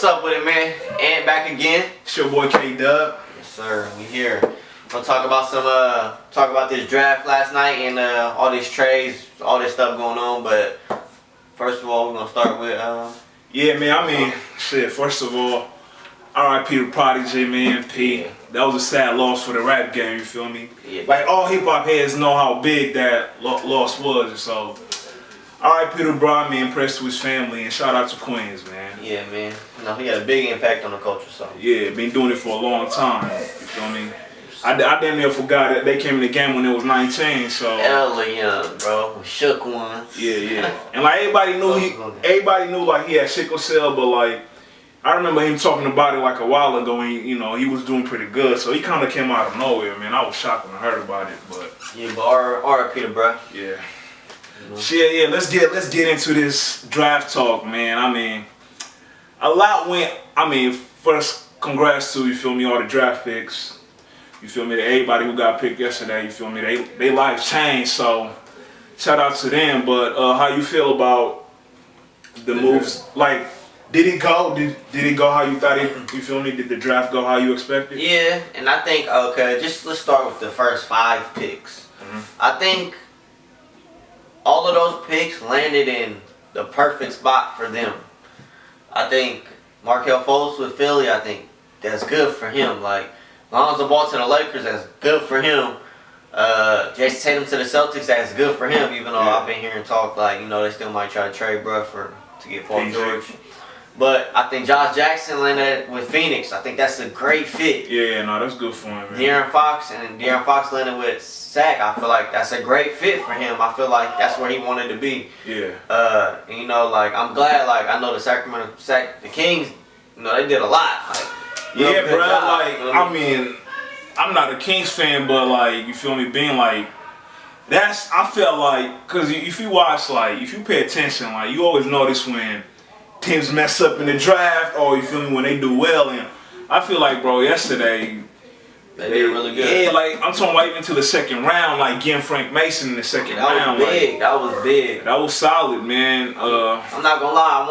What's up with it, man? And back again. It's your boy K-Dub. Yes, sir. We here. Gonna talk about this draft last night and all these trades, all this stuff going on. But first of all, we're gonna start with Yeah, man. I mean, shit. First of all, R.I.P. to Prodigy, man. P. That was a sad loss for the rap game. You feel me? Yeah. Like all hip hop heads know how big that loss was. So, R.I.P. to Bro. Me impressed with his family, and shout out to Queens, man. Yeah, man. No, he had a big impact on the culture. So. Yeah, been doing it for a long time. You feel me? I damn near forgot that they came in the game when it was 19. So. Hella young, bro. Shook one. Yeah. And like everybody knew like he had sickle cell, but like I remember him talking about it like a while ago, and he was doing pretty good. So he kind of came out of nowhere, man. I was shocked when I heard about it, but yeah, but R.I.P. to bro. Yeah. Shit, yeah. Let's get into this draft talk, man. I mean, a lot went. I mean, first, congrats to all the draft picks. You feel me? To everybody who got picked yesterday. You feel me? They life changed. So shout out to them. But how you feel about the moves? Like, did it go? Did it go how you thought it? You feel me? Did the draft go how you expected? Yeah, and I think let's start with the first 5 picks. I think all of those picks landed in the perfect spot for them. I think Markelle Fultz with Philly, I think that's good for him. Like, Lonzo Ball to the Lakers, that's good for him. Jason Tatum to the Celtics, that's good for him, even though I've been hearing talk like, they still might try to trade bruh to get Paul George. But I think Josh Jackson landed with Phoenix. I think that's a great fit. Yeah, no, that's good for him, man. De'Aaron Fox landed with Sac. I feel like that's a great fit for him. I feel like that's where he wanted to be. Yeah. Like I'm glad. Like I know the Kings, they did a lot. Like, yeah, bro. Job, like I mean, I'm not a Kings fan, but like you feel me, being like I felt like because if you pay attention, like you always notice when teams mess up in the draft, or you feel me when they do well. And I feel like, bro, yesterday they did really good. Yeah, like I'm talking about even to the second round, like getting Frank Mason in the second round. That was big. That was big. That was solid, man. I'm not gonna lie. I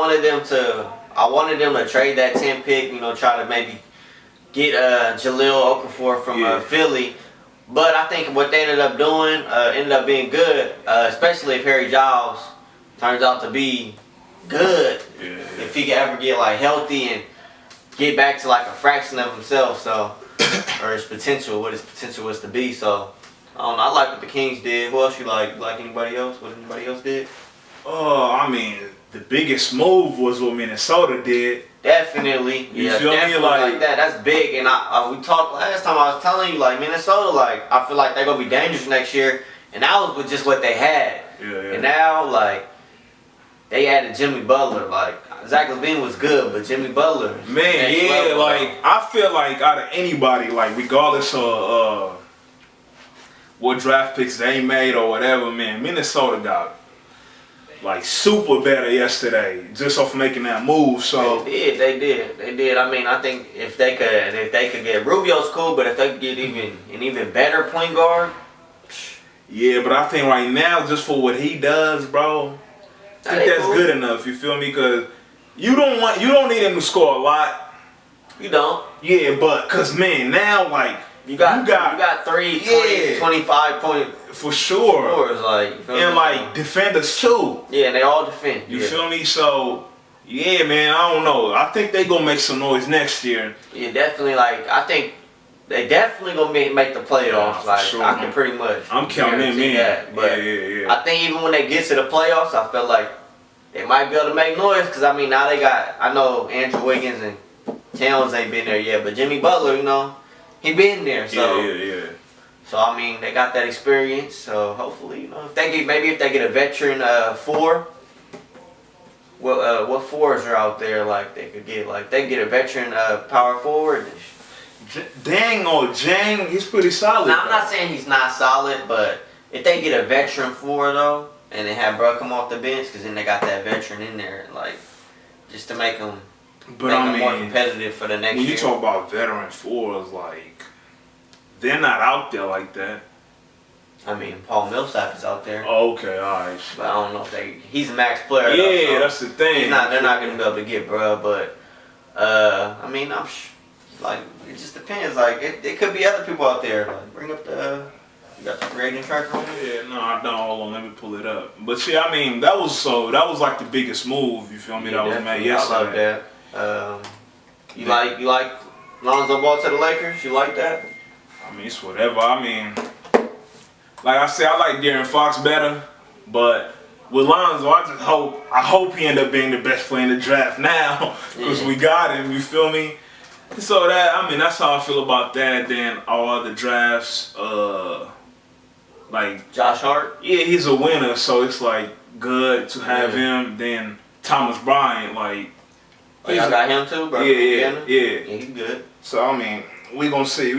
wanted them to trade that 10 pick. Try to maybe get Jahlil Okafor from Philly. But I think what they ended up doing ended up being good, especially if Harry Giles turns out to be good. Yeah. If he can ever get like healthy and get back to like a fraction of himself, or his potential, what his potential was to be. So I don't know. I like what the Kings did. Who else you like? Like anybody else? What anybody else did? I mean, the biggest move was what Minnesota did. Definitely. You feel me? Like that. That's big. And we talked last time. I was telling you, like Minnesota, like I feel like they're gonna be dangerous next year. And that was with just what they had. Yeah. And now, like, they added Jimmy Butler. Like, Zach LaVine was good, but Jimmy Butler. Man, yeah, like, I feel like out of anybody, like, regardless of what draft picks they made or whatever, man, Minnesota got, like, super better yesterday just off making that move, so. They did. I mean, I think if they could get Rubio's cool, but if they could get an even better point guard. Yeah, but I think right now, just for what he does, bro, I think that's good enough. You feel me? Because you don't need him to score a lot. You don't. Yeah, but cause man, now like you got 3, 25 point for sure. Scores, like and like defenders too. Yeah, and they all defend. You feel me? So yeah, man, I don't know. I think they gonna make some noise next year. Yeah, definitely. Like I think they definitely gonna make the playoffs. Like sure. I can pretty much. I'm counting them in. That. But yeah. I think even when they get to the playoffs, I feel like they might be able to make noise. Cause I mean now I know Andrew Wiggins and Towns ain't been there yet, but Jimmy Butler, he been there. So yeah. So I mean they got that experience. So hopefully if they get a veteran 4. What 4s are out there like they could get? Like they get a veteran power forward. Jang, he's pretty solid. Now, I'm not saying he's not solid, but if they get a veteran 4 though, and they have bro come off the bench, because then they got that veteran in there, like just to make them, more competitive for the next year. When you talk about veteran 4s, like they're not out there like that. I mean, Paul Millsap is out there. Oh, okay, alright. But I don't know if he's a max player. Yeah, that's the thing. They're not going to be able to get bruh, but I mean, like it just depends. Like it could be other people out there. Like bring up the you got the free agent tracker on there? Yeah, no, I don't. Hold on, let me pull it up. But yeah, I mean, that was like the biggest move. You feel me? Yeah, that was made yesterday. I love that. You like Lonzo Ball to the Lakers? You like that? I mean, it's whatever. I mean, like I said, I like De'Aaron Fox better, but with Lonzo, I hope he end up being the best player in the draft now, because we got him. You feel me? So that's how I feel about that. Then all other drafts, like Josh Hart. Yeah, he's a winner, so it's like good to have him. Then Thomas Bryant, like. Oh, y'all got him too, bro? Yeah, he's good. So I mean, we gonna see,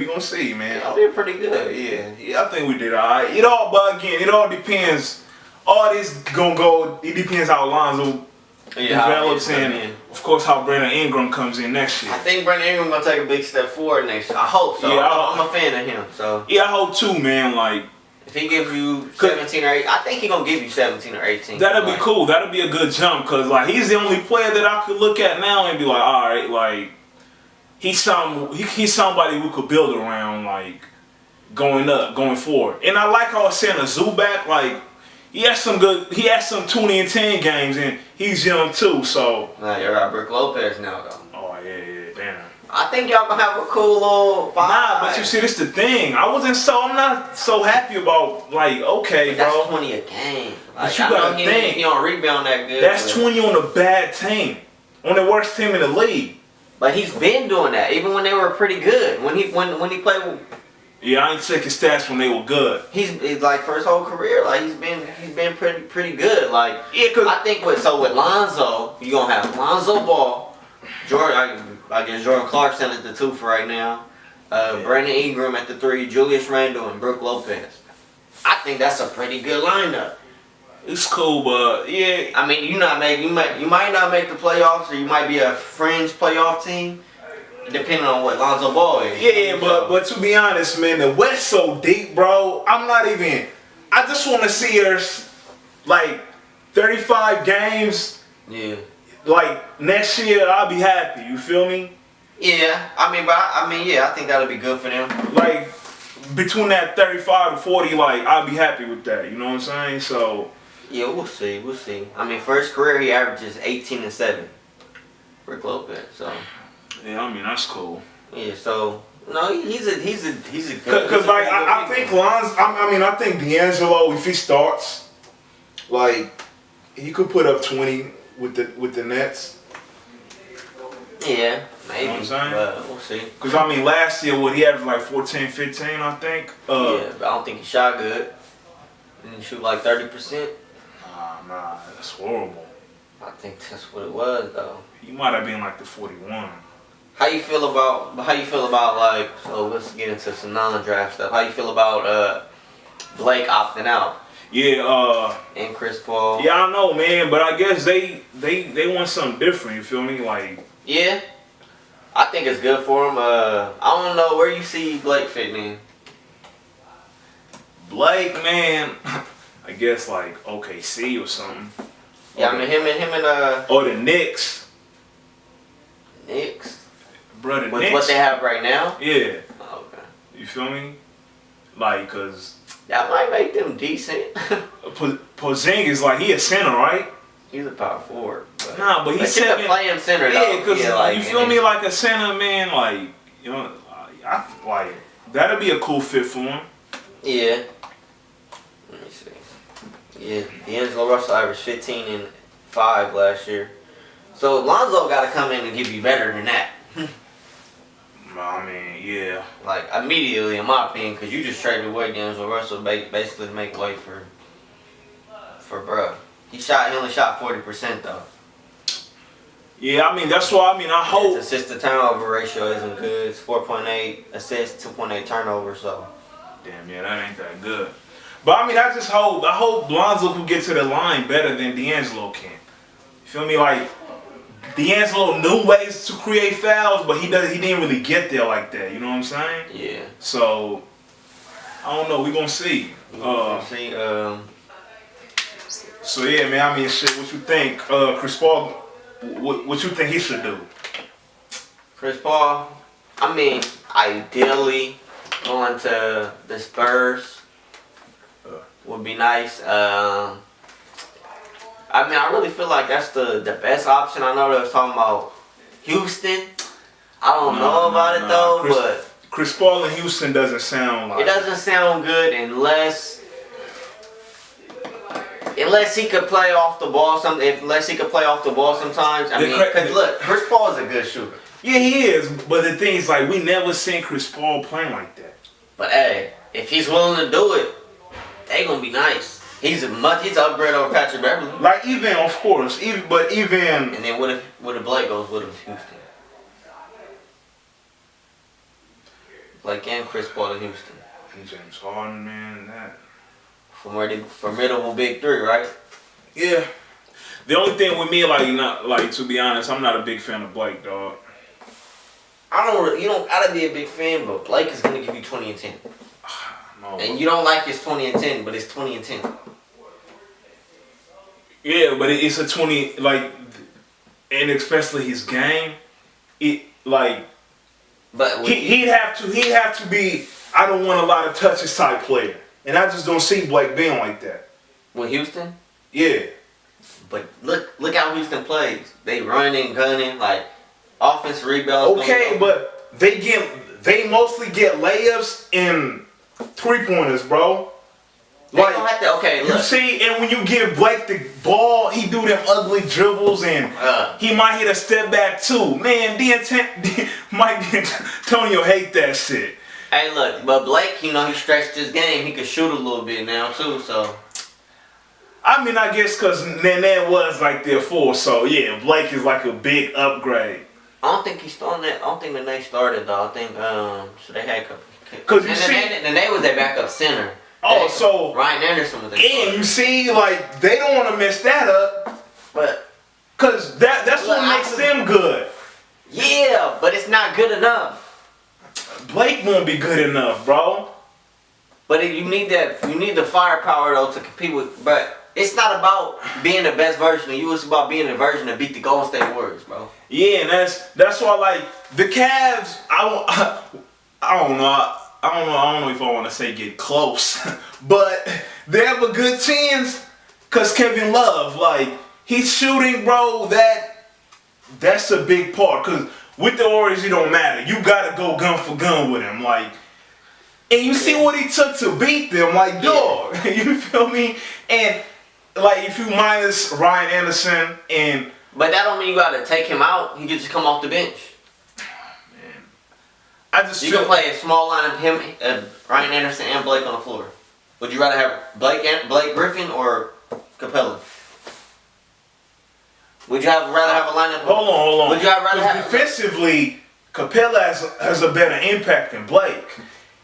man. Y'all did pretty good, Yeah, I think we did alright. But again, it all depends. All this gonna go. It depends how Lonzo develops, and of course how Brandon Ingram comes in next year. I think Brandon Ingram gonna take a big step forward next year. I hope so. Yeah, I'm a fan of him. So yeah, I hope too, man. Like. If he gives you 17 or 8, I think he's going to give you 17 or 18. That'll be cool. That'll be a good jump, because like he's the only player that I could look at now and be like, all right, like he's somebody we could build around, like going forward. And I like how it's saying a Zubac, like he has some 20 and 10 games, and he's young too, so. Nah, you got Brook Lopez now, though. Oh, yeah, damn. I think y'all gonna have a cool little vibe. Nah, but you see, this the thing. I'm not so happy about, like, okay, but bro. That's 20 a game. Like, but you gotta think. He don't rebound that good. That's 20 on a bad team. On the worst team in the league. But he's been doing that, even when they were pretty good. When he played with... Yeah, I ain't checking stats when they were good. He's like for his whole career, like he's been pretty good. Like I think with Lonzo, you gonna have Lonzo Ball, I guess Jordan Clarkson at the 2 for right now, Brandon Ingram at the 3, Julius Randle and Brook Lopez. I think that's a pretty good lineup. It's cool, but yeah. I mean, you might not make the playoffs, or you might be a fringe playoff team. Depending on what Lonzo Ball is. Yeah, but to be honest, man, the West so deep, bro. I just want to see us like 35 games. Yeah. Like next year, I'll be happy. You feel me? Yeah. I think that'll be good for them. Like between that 35 to 40, like I'll be happy with that. You know what I'm saying? So. Yeah, we'll see. I mean, for his career, he averages 18 and 7. Brook Lopez. So. Yeah, I mean that's cool. Yeah, so no, he's a good. Because like I think Lonzo, I think D'Angelo, if he starts, like he could put up 20 with the Nets. Yeah, maybe. You know what I'm saying? But we'll see. Because last year he averaged like 14, 15, I think. Yeah, but I don't think he shot good. Didn't he shoot like 30%? Nah, that's horrible. I think that's what it was though. He might have been like the 41. How you feel about like, so let's get into some non-draft stuff. How you feel about Blake opting out? Yeah, and Chris Paul. Yeah, I know, man, but I guess they want something different, you feel me? Like, yeah. I think it's good for him. I don't know where you see Blake fitting in. Blake, man, I guess like OKC or something. Yeah, I mean him and or the Knicks. Knicks. Brother, with Knicks, what they have right now? Yeah. Oh, okay. You feel me? Like, cause that might make them decent. Porzingis, like he a center, right? He's a power forward. But nah, but he's a playing center. Yeah, cause like, you feel me, like a center, man. Like, you know, I like that'd be a cool fit for him. Yeah. Let me see. Yeah, D'Angelo Russell averaged 15 and 5 last year. So Lonzo got to come in and give you better than that. I mean, yeah. Like immediately, in my opinion, because you just traded away D'Angelo Russell basically to make way for bruh. He only shot 40% though. Yeah, I mean that's why I hope his assist to turnover ratio isn't good. It's 4.8 assists, 2.8 turnovers. So. Damn, yeah, that ain't that good. But I just hope Lonzo can get to the line better than D'Angelo can. You feel me? Like D'Angelo knew ways to create fouls, but he didn't really get there like that. You know what I'm saying? Yeah. So I don't know. We gonna see. So yeah, man. Shit. What you think, Chris Paul? What you think he should do? Chris Paul. I mean, ideally, going to the Spurs would be nice. I mean, I really feel like that's the best option. I know they was talking about Houston. I don't know about it though, but Chris Paul in Houston doesn't sound like it doesn't sound good unless he could play off the ball. Unless he could play off the ball sometimes. I mean, because look, Chris Paul is a good shooter. Yeah, he is. But the thing is, like, we never seen Chris Paul playing like that. But hey, if he's willing to do it, they gonna be nice. He's an upgrade over Patrick Beverly. Like, even, of course, even. And then what if Blake goes with him to Houston? Blake and Chris Paul in Houston. And James Harden, man, that. Formidable big three, right? Yeah. The only thing with me, to be honest, I'm not a big fan of Blake, dog. You don't gotta be a big fan, but Blake is gonna give you 20 and 10. No. And you don't like his 20 and 10, but it's 20 and 10. Yeah, but it's a 20, and especially his game, But he'd have to be, I don't want a lot of touches type player. And I just don't see Blake being like that. With Houston? Yeah. But look how Houston plays. They running, gunning, like offense rebounds. Okay, but they mostly get layups and 3-pointers, bro. Like, don't have to, okay, look. You see, and when you give Blake the ball, he do them ugly dribbles and he might hit a step back too. Man, Mike D'Antonio hate that shit. Hey, look, but Blake, he stretched his game. He could shoot a little bit now too, so. I mean, I guess because Nene was like their four, so yeah, Blake is like a big upgrade. I don't think he's starting that. I don't think Nene started though. I think so they had. Because you see, Nene was their backup center. Oh, so Ryan Anderson was their and you see, like they don't want to mess that up, but because that's what makes them good. Yeah, but it's not good enough. Blake won't be good enough, bro. But you need that. You need the firepower though to compete with. But it's not about being the best version of you. It's about being the version that beat the Golden State Warriors, bro. Yeah, and that's why like the Cavs. I don't know. I don't know if I want to say get close, but they have a good chance because Kevin Love, like he's shooting, bro. That's a big part because with the Warriors, it don't matter. You gotta go gun for gun with him, like. And you see what he took to beat them, like, dog. You feel me? And, like, if you minus Ryan Anderson and... But that don't mean you got to take him out. He can just come off the bench. Man. I just You can play a small line of him, Ryan Anderson, and Blake on the floor. Would you rather have Blake Griffin or Capella? Would you rather have a lineup? Hold on. Would you rather have... Defensively, Capella has a better impact than Blake.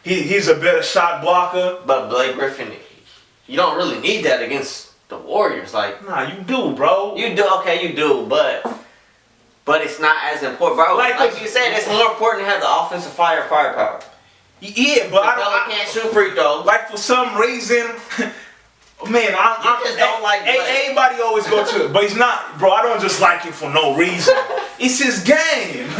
He's a better shot blocker. But Blake Griffin, you don't really need that against the Warriors. Like, nah, you do, bro. You do, okay, you do, but it's not as important, bro. Like you said, it's more important to have the offensive firepower. Yeah, but I can't shoot free throws. Like for some reason, man, I just don't like Blake. Everybody always go to it, but he's not, bro. I don't just like him for no reason. It's his game.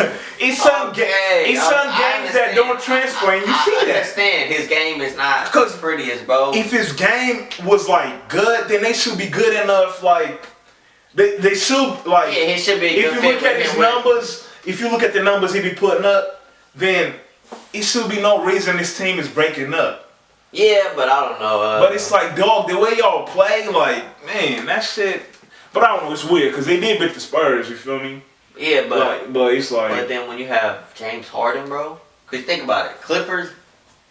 It's some games that don't transfer, and you see that. I understand his game is not as pretty as bro. If his game was like good, then they should be good enough. Like they should like. Yeah, he should be. If you look at his numbers, if you look at the numbers he be putting up, then it should be no reason this team is breaking up. Yeah, but I don't know. But it's like, dog, the way y'all play, like, man, that shit. But I don't know, it's weird because they did beat the Spurs. You feel me? Yeah, but it's like. But then when you have James Harden, bro, because think about it, Clippers,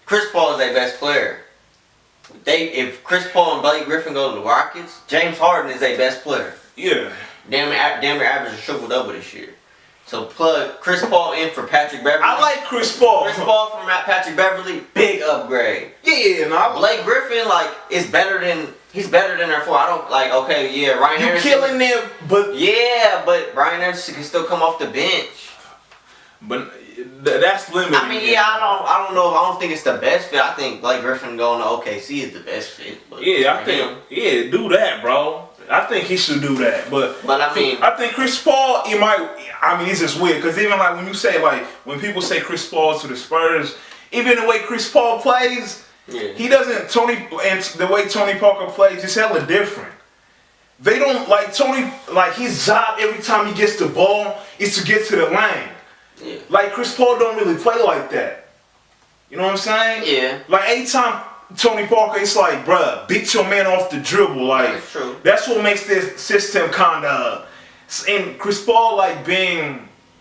Chris Paul is their best player. If Chris Paul and Blake Griffin go to the Rockets, James Harden is their best player. Yeah. Damn near average a triple-double this year. So plug Chris Paul in for Patrick Beverly. I like Chris Paul. Chris Paul from Patrick Beverly, big upgrade. Yeah, no. Blake Griffin, like, he's better than their four. I don't like. Okay, yeah, Ryan Anderson. You killing them, but yeah, but Ryan Anderson can still come off the bench. But that's limited. I mean, yeah, I don't know. I don't think it's the best fit. I think Blake Griffin going to OKC is the best fit. But yeah, I think. Yeah, do that, bro. I think he should do that. But I mean, I think Chris Paul, he might. I mean, he's just weird because even like when you say like when people say Chris Paul to the Spurs, even the way Chris Paul plays, he doesn't and the way Tony Parker plays is hella different. They don't like Tony. Like his job every time he gets the ball is to get to the lane. Yeah. Like Chris Paul don't really play like that. You know what I'm saying? Yeah. Like anytime Tony Parker, it's like, bruh, beat your man off the dribble. Like that's true. That's what makes this system kinda. And Chris Paul, like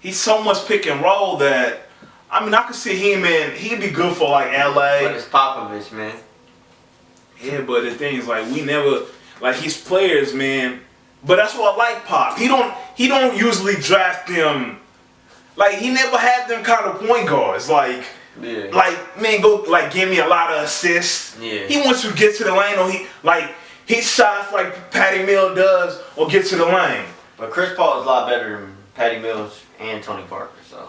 he's so much pick and roll that I mean I could see him in. He'd be good for like LA. But it's Popovich, man. Yeah, but the thing is like we never like his players, man. But that's what I like Pop. He don't usually draft them. Like he never had them kind of point guards. Like man, go like give me a lot of assists. Yeah. He wants you to get to the lane or he shots like Patty Mills does or get to the lane. But Chris Paul is a lot better than Patty Mills and Tony Parker. So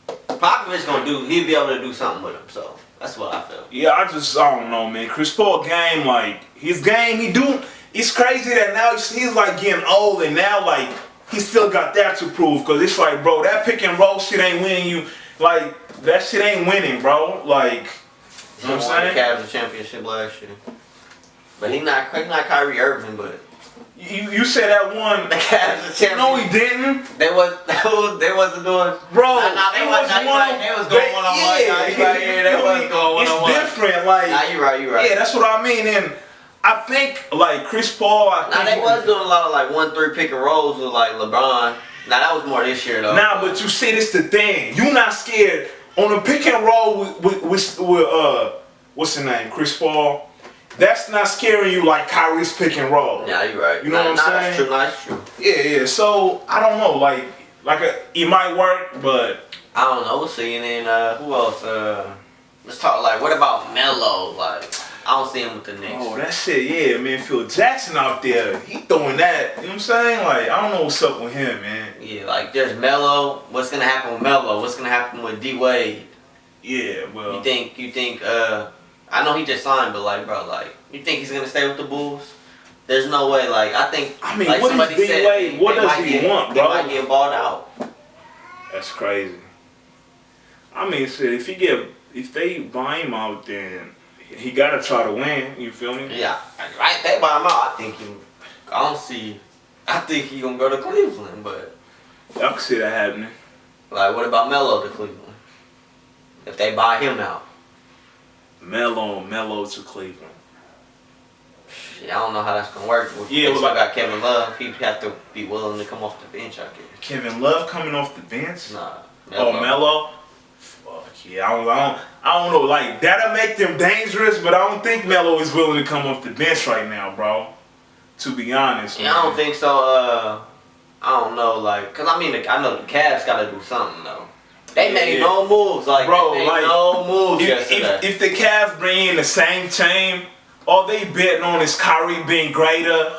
Popovich he'll be able to do something with him. So that's what I feel. Yeah, I don't know, man. Chris Paul game, like his game, it's crazy that now he's like getting old and now like he still got that to prove. Cause it's like, bro, that pick and roll shit ain't winning you. Like that shit ain't winning, bro. Like, you know what I'm saying? The Cavs a championship last year, but he's not Kyrie Irving, but. You said that one. The Cavs a championship. No, he didn't. They wasn't doing. Bro, they was going one on one. They wasn't going one on one. It's different, like. Nah, you right. Yeah, that's what I mean, and I think like Chris Paul. They was doing a lot of like 1-3 pick and rolls with like LeBron. Now that was more this year though. Nah, but you see, this the thing. You not scared on a pick and roll with what's his name, Chris Paul. That's not scaring you like Kyrie's pick and roll. Yeah, you're right. You know what I'm saying? That's true. Yeah. So I don't know, it might work, but I don't know. We'll see. And then who else? Let's talk. Like, what about Melo? Like, I don't see him with the Knicks. Oh, that shit, yeah, man. Phil Jackson out there, he throwing that. You know what I'm saying? Like, I don't know what's up with him, man. Yeah, like there's Melo. What's gonna happen with Melo? What's gonna happen with D Wade? Yeah, well. You think? I know he just signed, but like, bro, like, you think he's gonna stay with the Bulls? There's no way. Like, I mean, like what is D Wade? What does he want, bro? They might get balled out. That's crazy. I mean, shit, if they buy him out, then he gotta try to win. You feel me? Yeah, right. They buy him out. I think he gonna go to Cleveland, but I can see that happening. Like, what about Melo to Cleveland? If they buy him out. Melo to Cleveland. Yeah, I don't know how that's gonna work. Yeah, we got Kevin Love. He'd have to be willing to come off the bench, I guess. Kevin Love coming off the bench? Nah. Melo? Fuck yeah, I don't know. Like that'll make them dangerous, but I don't think Melo is willing to come off the bench right now, bro. To be honest. Yeah, man. I don't think so. I don't know, like, cause I know the Cavs gotta do something though. They made no moves, like, bro, they made no moves yesterday. If the Cavs bring in the same team, all they betting on is Kyrie being greater,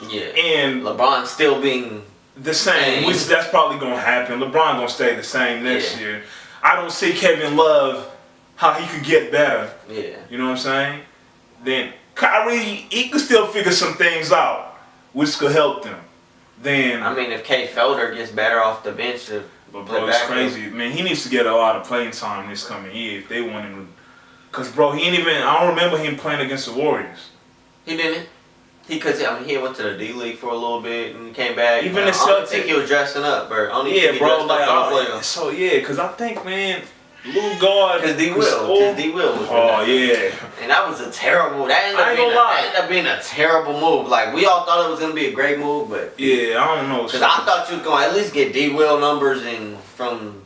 and LeBron still being the same, which that's probably gonna happen. LeBron gonna stay the same next year. I don't see Kevin Love how he could get better. Yeah, you know what I'm saying? Then Kyrie, he could still figure some things out, which could help them. Then I mean, if K. Felder gets better off the bench, but bro, it's crazy, man. He needs to get a lot of playing time this coming year if they want him to. Cause bro, I don't remember him playing against the Warriors. He didn't. He went to the D League for a little bit and came back. Even the Celtics, I think he was dressing up, bro. So yeah, cause I think, man, Lou guard. Cause D Will was. Oh yeah. And that was a terrible. That ended up being a terrible move. Like, we all thought it was gonna be a great move, but yeah, I don't know. Cause I thought you was gonna at least get D Will numbers from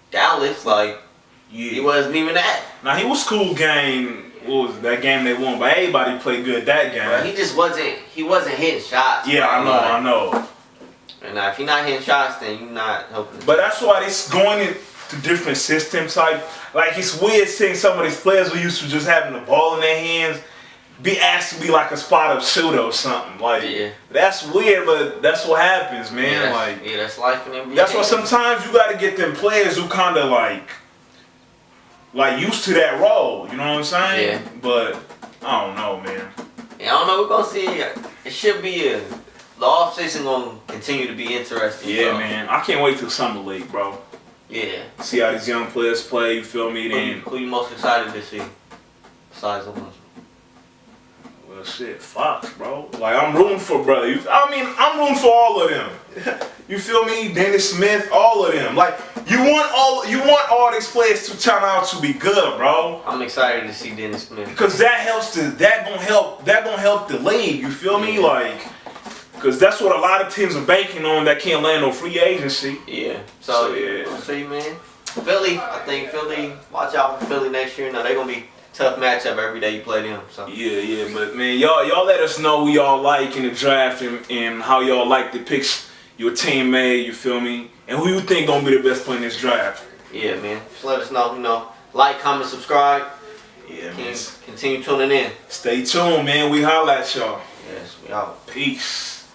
Dallas. Like, he wasn't even that. Now he was cool game. What was that game they won? But everybody played good that game. Bro, he just wasn't. He wasn't hitting shots. Yeah, I know. And if you're not hitting shots, then you're not helping. But that's why it's going into different systems. Like it's weird seeing some of these players who used to just having the ball in their hands be asked to be like a spot up shooter or something. Like that's weird, but that's what happens, man. That's life in NBA. That's why sometimes you got to get them players who kind of like used to that role. You know what I'm saying? Yeah. But I don't know, man. Yeah, I don't know. We're gonna see. it should be the off season gonna continue to be interesting. Yeah, bro. man. I can't wait till summer league, bro. Yeah. See how these young players play. You feel me? Then Who you most excited to see? Besides the ones. well, shit, Fox, bro. Like I'm rooting for, brother. I'm rooting for all of them. You feel me? Dennis Smith, all of them. Like you want all these players to turn out to be good, bro. I'm excited to see Dennis Smith. Because that gonna help the league. You feel me? Like, because that's what a lot of teams are banking on that can't land on free agency. Yeah. So yeah. we'll see, man. Philly, I think Philly. Watch out for Philly next year. Now they're gonna be tough matchup every day you play them. So Yeah, but man, y'all let us know who y'all like in the draft and how y'all like the picks your team made. You feel me? And who you think gonna be the best player in this draft? yeah, man. Just let us know. You know, like, comment, subscribe. Yeah, man. Continue tuning in. Stay tuned, man. We holla at y'all. Yes, we out. Peace.